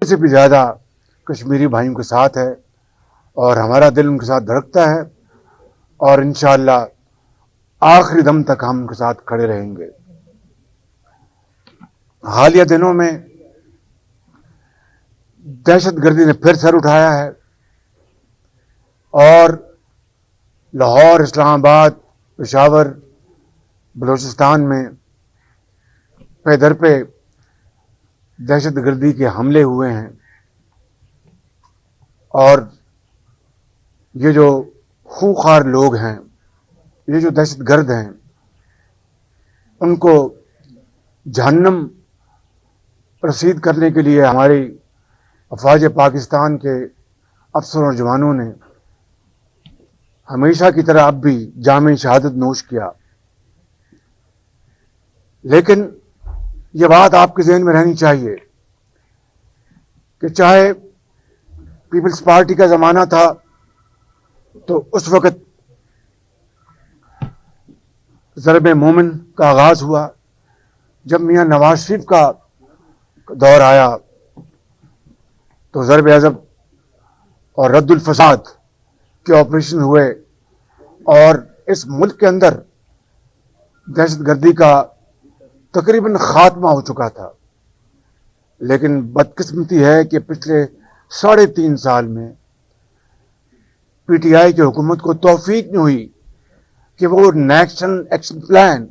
سے بھی زیادہ کشمیری بھائیوں کے ساتھ ہے اور ہمارا دل ان کے ساتھ دھڑکتا ہے اور انشاءاللہ آخری دم تک ہم ان کے ساتھ کھڑے رہیں گے۔ حالیہ دنوں میں دہشت گردی نے پھر سر اٹھایا ہے اور لاہور، اسلام آباد، پشاور، بلوچستان میں پے در پہ دہشت گردی کے حملے ہوئے ہیں اور یہ جو خوخار لوگ ہیں، یہ جو دہشت گرد ہیں، ان کو جہنم رسید کرنے کے لیے ہماری افواج پاکستان کے افسروں اور جوانوں نے ہمیشہ کی طرح اب بھی جام شہادت نوش کیا۔ لیکن یہ بات آپ کے ذہن میں رہنی چاہیے کہ چاہے پیپلز پارٹی کا زمانہ تھا تو اس وقت ضرب مومن کا آغاز ہوا، جب میاں نواز شریف کا دور آیا تو ضرب عضب اور رد الفساد کے آپریشن ہوئے اور اس ملک کے اندر دہشت گردی کا تقریباً خاتمہ ہو چکا تھا۔ لیکن بدقسمتی ہے کہ پچھلے 3.5 سال میں پی ٹی آئی کی حکومت کو توفیق نہیں ہوئی کہ وہ نیشنل ایکشن پلان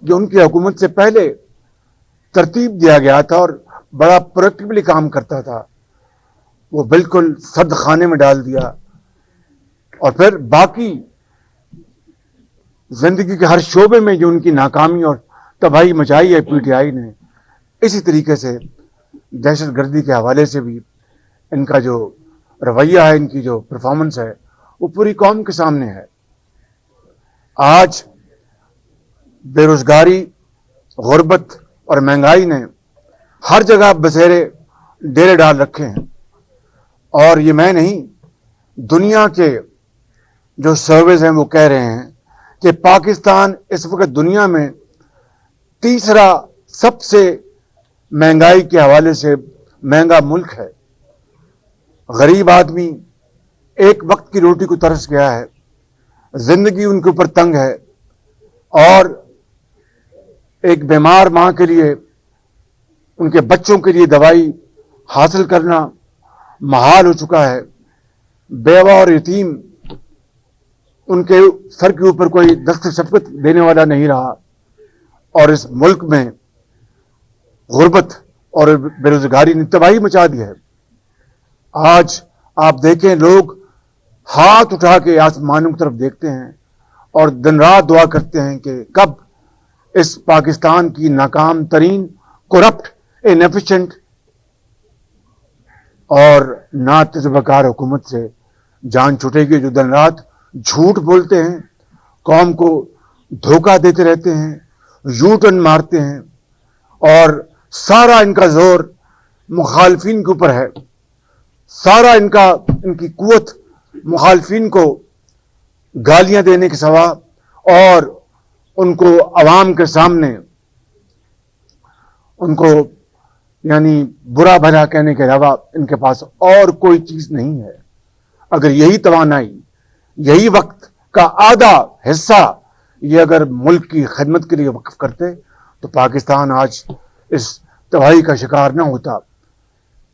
جو ان کی حکومت سے پہلے ترتیب دیا گیا تھا اور بڑا پروڈکٹیولی کام کرتا تھا، وہ بالکل سرد خانے میں ڈال دیا اور پھر باقی زندگی کے ہر شعبے میں جو ان کی ناکامی اور تباہی مچائی ہے پی ٹی آئی نے، اسی طریقے سے دہشت گردی کے حوالے سے بھی ان کا جو رویہ ہے، ان کی جو پرفارمنس ہے، وہ پوری قوم کے سامنے ہے۔ آج بے روزگاری، غربت اور مہنگائی نے ہر جگہ بسیرے ڈیرے ڈال رکھے ہیں اور یہ میں نہیں، دنیا کے جو سرویز ہیں وہ کہہ رہے ہیں کہ پاکستان اس وقت دنیا میں تیسرا سب سے مہنگائی کے حوالے سے مہنگا ملک ہے۔ غریب آدمی ایک وقت کی روٹی کو ترس گیا ہے، زندگی ان کے اوپر تنگ ہے اور ایک بیمار ماں کے لیے، ان کے بچوں کے لیے دوائی حاصل کرنا محال ہو چکا ہے۔ بیوہ اور یتیم، ان کے سر کے اوپر کوئی دست شفقت دینے والا نہیں رہا اور اس ملک میں غربت اور بے روزگاری نے تباہی مچا دی ہے۔ آج آپ دیکھیں، لوگ ہاتھ اٹھا کے آسمانوں کی طرف دیکھتے ہیں اور دن رات دعا کرتے ہیں کہ کب اس پاکستان کی ناکام ترین، کرپٹ، انیفیشینٹ اور نا تجربہ کار حکومت سے جان چھوٹے گی، جو دن رات جھوٹ بولتے ہیں، قوم کو دھوکہ دیتے رہتے ہیں، یو ٹرن مارتے ہیں اور سارا ان کا زور مخالفین کے اوپر ہے، سارا ان کی قوت مخالفین کو گالیاں دینے کے سوا اور ان کو عوام کے سامنے ان کو یعنی برا بھلا کہنے کے علاوہ ان کے پاس اور کوئی چیز نہیں ہے۔ اگر یہی توانائی، یہی وقت کا آدھا حصہ یہ اگر ملک کی خدمت کے لیے وقف کرتے تو پاکستان آج اس تباہی کا شکار نہ ہوتا۔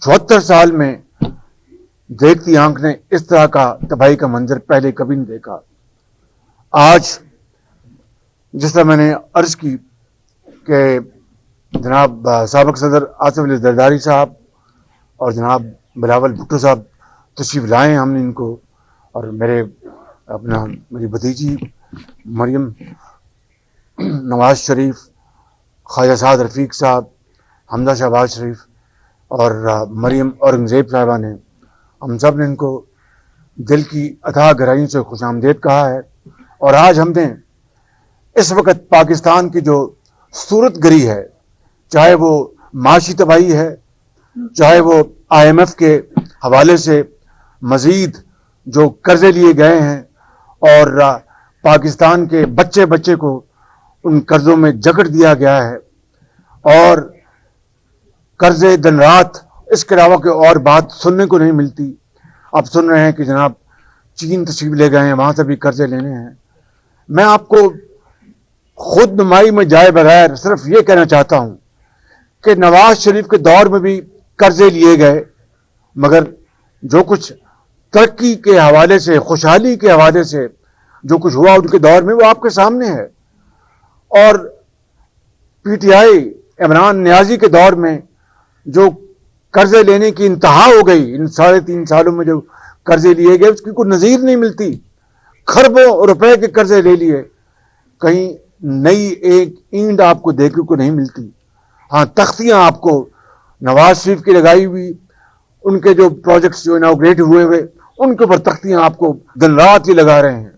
74 سال میں دیکھتی آنکھ نے اس طرح کا تباہی کا منظر پہلے کبھی نہیں دیکھا۔ آج جس طرح میں نے عرض کی کہ جناب سابق صدر آصف علی زرداری صاحب اور جناب بلاول بھٹو صاحب تشریف لائے ہیں، ہم نے ان کو اور میری بھتیجی مریم نواز شریف، خواجہ سعد رفیق صاحب، حمزہ شہباز شریف اور مریم اورنگزیب صاحبہ نے، ہم سب نے ان کو دل کی اتھاہ گہرائیوں سے خوش آمدید کہا ہے۔ اور آج ہم نے اس وقت پاکستان کی جو صورت گری ہے، چاہے وہ معاشی تباہی ہے، چاہے وہ آئی ایم ایف کے حوالے سے مزید جو قرضے لیے گئے ہیں اور پاکستان کے بچے بچے کو ان قرضوں میں جکڑ دیا گیا ہے اور قرضے دن رات اس کے علاوہ کوئی اور بات سننے کو نہیں ملتی. آپ سن رہے ہیں کہ جناب چین تشریف لے گئے ہیں, وہاں سے بھی قرضے لینے ہیں. میں آپ کو خود نمائی میں جائے بغیر صرف یہ کہنا چاہتا ہوں کہ نواز شریف کے دور میں بھی قرضے لیے گئے, مگر جو کچھ ترقی کے حوالے سے, خوشحالی کے حوالے سے جو کچھ ہوا ان کے دور میں وہ آپ کے سامنے ہے. اور پی ٹی آئی عمران نیازی کے دور میں جو قرضے لینے کی انتہا ہو گئی, ان 3.5 سالوں میں جو قرضے لیے گئے اس کی کوئی نظیر نہیں ملتی. خربوں روپے کے قرضے لے لیے, کہیں نئی ایک اینٹ آپ کو دیکھنے کو نہیں ملتی. ہاں, تختیاں آپ کو نواز شریف کی لگائی ہوئی, ان کے جو پروجیکٹس جو اناگریٹ ہوئے ان کے اوپر تختیاں آپ کو دن رات ہی لگا رہے ہیں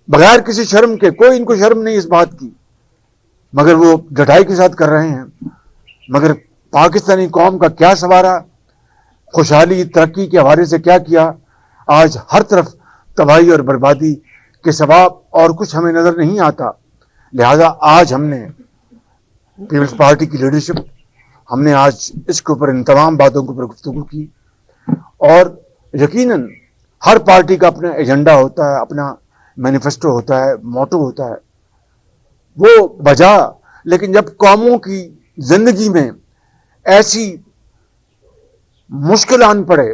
بغیر کسی شرم کے. کوئی ان کو شرم نہیں اس بات کی, مگر وہ ڈٹائی کے ساتھ کر رہے ہیں. مگر پاکستانی قوم کا کیا سوارا, خوشحالی ترقی کے حوالے سے کیا کیا, آج ہر طرف تباہی اور بربادی کے سوا اور کچھ ہمیں نظر نہیں آتا. لہذا آج ہم نے پیپلز پارٹی کی لیڈرشپ, ہم نے آج اس کے اوپر ان تمام باتوں کے اوپر گفتگو کی. اور یقیناً ہر پارٹی کا اپنا ایجنڈا ہوتا ہے, اپنا مینیفیسٹو ہوتا ہے, موٹو ہوتا ہے, وہ بجا. لیکن جب قوموں کی زندگی میں ایسی مشکل آن پڑے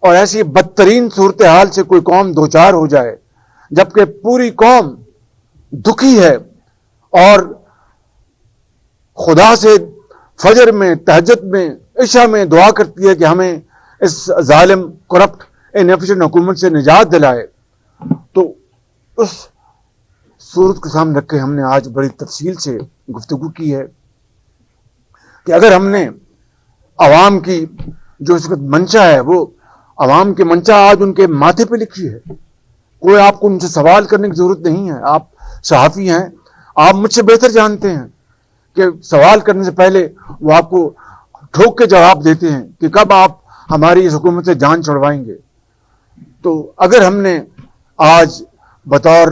اور ایسی بدترین صورتحال سے کوئی قوم دوچار ہو جائے, جبکہ پوری قوم دکھی ہے اور خدا سے فجر میں, تہجد میں, عشاء میں دعا کرتی ہے کہ ہمیں اس ظالم, کرپٹ, انیفیشینٹ حکومت سے نجات دلائے, تو اس صورت کو سامنے رکھ کے ہم نے آج بڑی تفصیل سے گفتگو کی ہے کہ اگر ہم نے عوام کی جو اس وقت منشا ہے, وہ عوام کی منشا آج ان کے ماتھے پہ لکھی ہے. کوئی آپ کو ان سے سوال کرنے کی ضرورت نہیں ہے. آپ صحافی ہیں, آپ مجھ سے بہتر جانتے ہیں کہ سوال کرنے سے پہلے وہ آپ کو ٹھوک کے جواب دیتے ہیں کہ کب آپ ہماری اس حکومت سے جان چھڑوائیں گے. تو اگر ہم نے آج بطور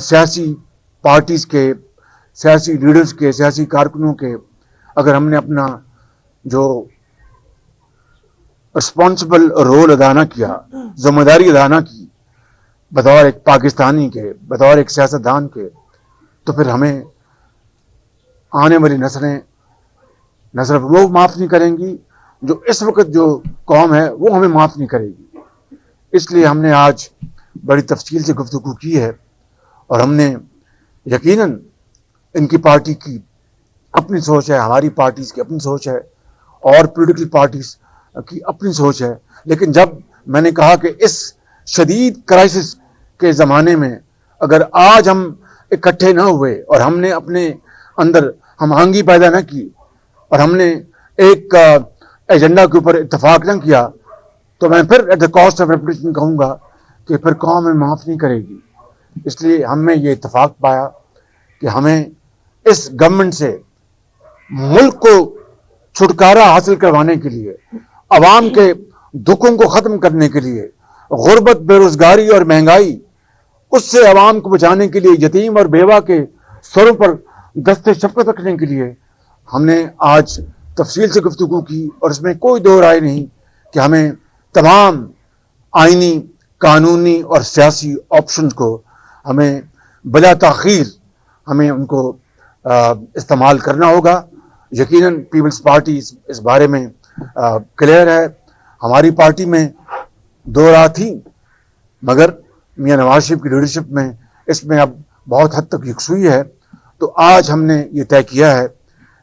سیاسی پارٹیز کے, سیاسی لیڈرز کے, سیاسی کارکنوں کے, اگر ہم نے اپنا جو رسپانسبل رول ادا نہ کیا, ذمہ داری ادا نہ کی بطور ایک پاکستانی کے, بطور ایک سیاستدان کے, تو پھر ہمیں آنے والی نسلیں نہ صرف وہ معاف نہیں کریں گی, جو اس وقت جو قوم ہے وہ ہمیں معاف نہیں کرے گی. اس لیے ہم نے آج بڑی تفصیل سے گفتگو کی ہے, اور ہم نے یقیناً ان کی پارٹی کی اپنی سوچ ہے, ہماری پارٹیز کی اپنی سوچ ہے, اور پولیٹیکل پارٹیز کی اپنی سوچ ہے. لیکن جب میں نے کہا کہ اس شدید کرائسس کے زمانے میں اگر آج ہم اکٹھے نہ ہوئے اور ہم نے اپنے اندر ہم آہنگی پیدا نہ کی اور ہم نے ایک ایجنڈا کے اوپر اتفاق نہ کیا, تو میں پھر at the cost of reputation کہوں گا کہ پھر قوم ہمیں معاف نہیں کرے گی. اس لیے ہم نے یہ اتفاق پایا کہ ہمیں اس گورنمنٹ سے ملک کو چھٹکارا حاصل کروانے کے لیے, عوام کے دکھوں کو ختم کرنے کے لیے, غربت, بے روزگاری اور مہنگائی, اس سے عوام کو بچانے کے لیے, یتیم اور بیوہ کے سروں پر دست شفقت رکھنے کے لیے ہم نے آج تفصیل سے گفتگو کی. اور اس میں کوئی دو رائے نہیں کہ ہمیں تمام آئینی, قانونی اور سیاسی آپشنز کو ہمیں بلا تاخیر ہمیں ان کو استعمال کرنا ہوگا. یقیناً پیپلز پارٹی اس بارے میں کلیئر ہے. ہماری پارٹی میں دو راہ تھی, مگر میاں نواز شریف کی لیڈرشپ میں اس میں اب بہت حد تک یکسوئی ہے. تو آج ہم نے یہ طے کیا ہے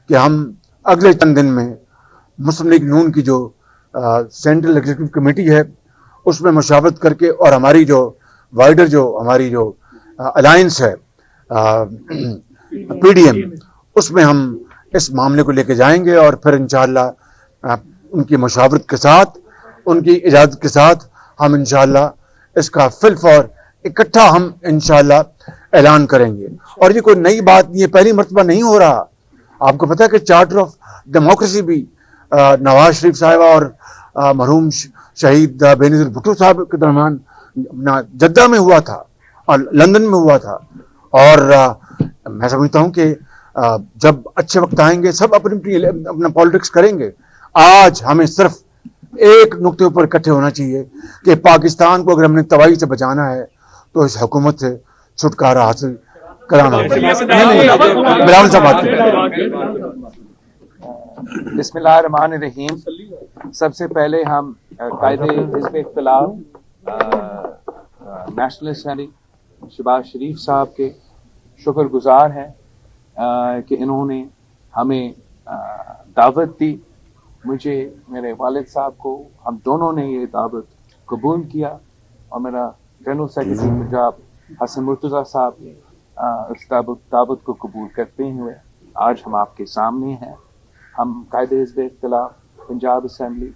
کہ ہم اگلے چند دن میں مسلم لیگ نون کی جو سینٹرل ایگزیکٹو کمیٹی ہے اس میں مشاورت کر کے, اور ہماری جو وائڈر جو ہماری جو الائنس ہے پی ڈی ایم, اس میں ہم اس معاملے کو لے کے جائیں گے, اور پھر انشاءاللہ ان کی مشاورت کے ساتھ, ان کی اجازت کے ساتھ ہم انشاءاللہ اس کا فل فور اکٹھا ہم انشاءاللہ اعلان کریں گے. اور یہ کوئی نئی بات نہیں ہے, پہلی مرتبہ نہیں ہو رہا. آپ کو پتہ ہے کہ چارٹر آف ڈیموکریسی بھی نواز شریف صاحبہ اور مرحوم شہید بے نظیر بھٹو صاحب کے درمیان جدہ میں ہوا تھا اور لندن میں ہوا تھا. اور میں سمجھتا ہوں کہ جب اچھے وقت آئیں گے سب اپنی اپنا پالیٹکس کریں گے, آج ہمیں صرف ایک نقطے پر اکٹھے ہونا چاہیے کہ پاکستان کو اگر ہم نے تباہی سے بچانا ہے تو اس حکومت سے چھٹکارا حاصل کرانا ہے. بلاول صاحب بات کریں. بسم اللہ الرحمن الرحیم. سب سے پہلے ہم قائد حزب اختلاف نیشنل اسمبلی شہباز شریف صاحب کے شکر گزار ہیں کہ انہوں نے ہمیں دعوت دی. مجھے میرے والد صاحب کو ہم دونوں نے یہ دعوت قبول کیا اور میرا جنرل سیکرٹری پنجاب حسن مرتضیٰ صاحب نے اس دعوت کو قبول کرتے ہوئے آج ہم آپ کے سامنے ہیں. ہم قائد حزب اختلاف پنجاب اسمبلی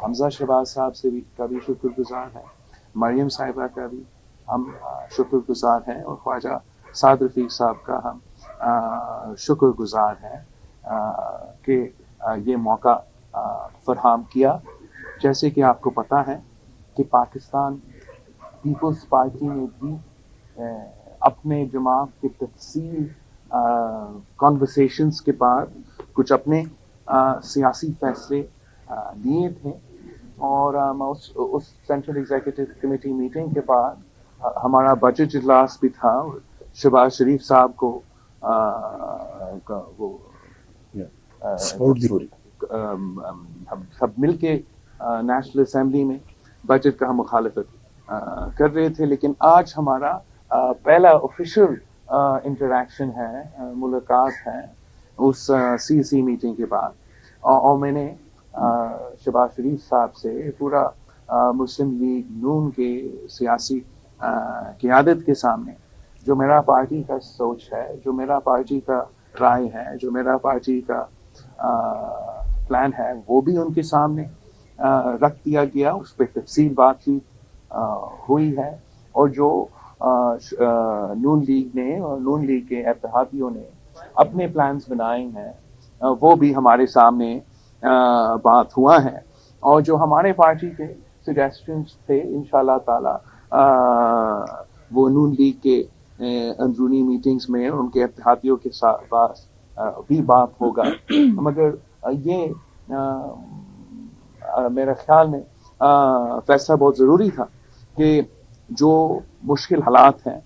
حمزہ شہباز صاحب سے بھی کا بھی شکر گزار ہیں, مریم صاحبہ کا بھی ہم شکر گزار ہیں, اور خواجہ سعد رفیق صاحب کا ہم شکر گزار ہیں کہ یہ موقع فراہم کیا. جیسے کہ آپ کو پتہ ہے کہ پاکستان پیپلز پارٹی نے بھی اپنے جماعت کی تفصیل کانورسیشنز کے بعد کچھ اپنے سیاسی فیصلے لیے تھے, اور اس سینٹرل ایگزیکٹو کمیٹی میٹنگ کے بعد ہمارا بجٹ اجلاس بھی تھا. شہباز شریف صاحب کو وہ ہم سب مل کے نیشنل اسمبلی میں بجٹ کا ہم مخالفت کر رہے تھے, لیکن آج ہمارا پہلا آفیشیل انٹریکشن ہے, ملاقات ہے اس سی میٹنگ کے بعد, اور میں نے شہباز شریف صاحب سے پورا مسلم لیگ نون کے سیاسی قیادت کے سامنے جو میرا پارٹی کا سوچ ہے, جو میرا پارٹی کا رائے ہے, جو میرا پارٹی کا پلان ہے, وہ بھی ان کے سامنے رکھ دیا گیا. اس پہ تفصیل بات چیت ہوئی ہے, اور جو نون لیگ نے اور نون لیگ کے اتحادیوں نے اپنے پلانز بنائے ہیں وہ بھی ہمارے سامنے بات ہوا ہے, اور جو ہمارے پارٹی کے سجیسشنز تھے انشاءاللہ تعالی وہ نون لیگ کے اندرونی میٹنگز میں ان کے اتحادیوں کے ساتھ بھی بات ہوگا. مگر یہ میرے خیال میں فیصلہ بہت ضروری تھا کہ جو مشکل حالات ہیں,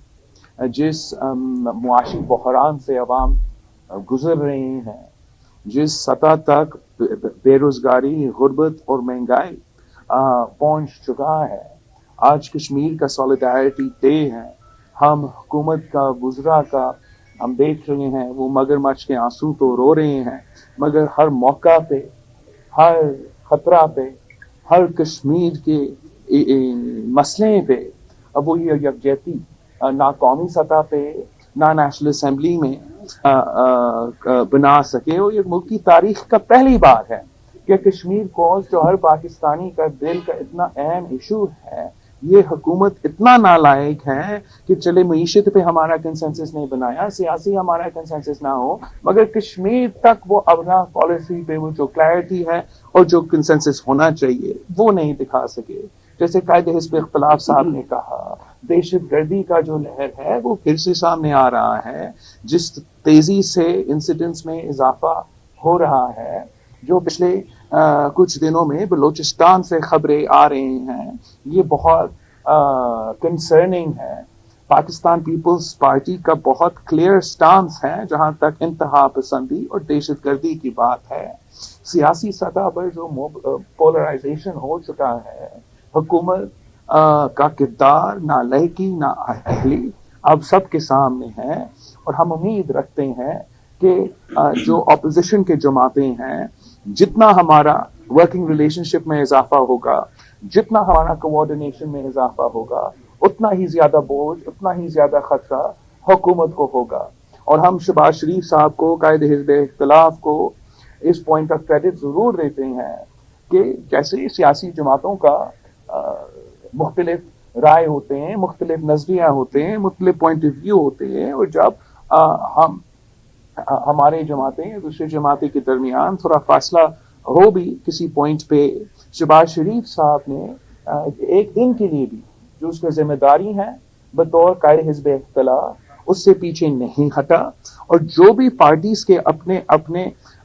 جس معاشی بحران سے عوام گزر رہے ہیں, جس سطح تک بے روزگاری, غربت اور مہنگائی پہنچ چکا ہے, آج کشمیر کا سولیڈیرٹی ڈے ہے. ہم حکومت کا وزراء کا ہم دیکھ رہے ہیں وہ مگرمچھ کے آنسو تو رو رہے ہیں, مگر ہر موقع پہ, ہر خطرہ پہ, ہر کشمیر کے مسئلے پہ اب وہ یہ یکجہتی نہ قومی سطح پہ نہ نیشنل اسمبلی میں بنا سکے. اور یہ ملک کی تاریخ کا پہلی بار ہے کہ کشمیر کوز جو ہر پاکستانی کا دل کا اتنا اہم ایشو ہے, یہ حکومت اتنا نالائق ہے کہ چلے معیشت پہ ہمارا کنسنسس نہیں بنایا, سیاسی ہمارا کنسنسس نہ ہو, مگر کشمیر تک وہ اپنا پالیسی پہ وہ جو کلیئرٹی ہے اور جو کنسنسس ہونا چاہیے وہ نہیں دکھا سکے. جیسے قائد حزب اختلاف صاحب نے کہا, دہشت گردی کا جو لہر ہے وہ پھر سے سامنے آ رہا ہے. جس تیزی سے انسیڈنٹس میں اضافہ ہو رہا ہے, جو پچھلے کچھ دنوں میں بلوچستان سے خبریں آ رہی ہیں, یہ بہت کنسرننگ ہے. پاکستان پیپلز پارٹی کا بہت کلیئر سٹانس ہے جہاں تک انتہا پسندی اور دہشت گردی کی بات ہے. سیاسی سطح پر جو پولرائزیشن ہو چکا ہے, حکومت کا کردار نہ لائقی نہ اہلی اب سب کے سامنے ہے, اور ہم امید رکھتے ہیں کہ جو اپوزیشن کے جماعتیں ہیں, جتنا ہمارا ورکنگ ریلیشن شپ میں اضافہ ہوگا, جتنا ہمارا کوآرڈینیشن میں اضافہ ہوگا, اتنا ہی زیادہ بوجھ, اتنا ہی زیادہ خطرہ حکومت کو ہوگا. اور ہم شہباز شریف صاحب کو, قائد حزب اختلاف کو اس پوائنٹ آف کریڈٹ ضرور دیتے ہیں کہ جیسے سیاسی جماعتوں کا مختلف رائے ہوتے ہیں, مختلف نظریہ ہوتے ہیں, مختلف پوائنٹ آف ویو ہوتے ہیں, اور جب ہم ہمارے جماعتیں دوسرے جماعتیں کے درمیان تھوڑا فاصلہ ہو بھی کسی پوائنٹ پہ, شہباز شریف صاحب نے ایک دن کے لیے بھی جو اس کا ذمہ داری ہے بطور قائد حزب اختلاف اس سے پیچھے نہیں ہٹا, اور جو بھی پارٹیز کے اپنے اپنے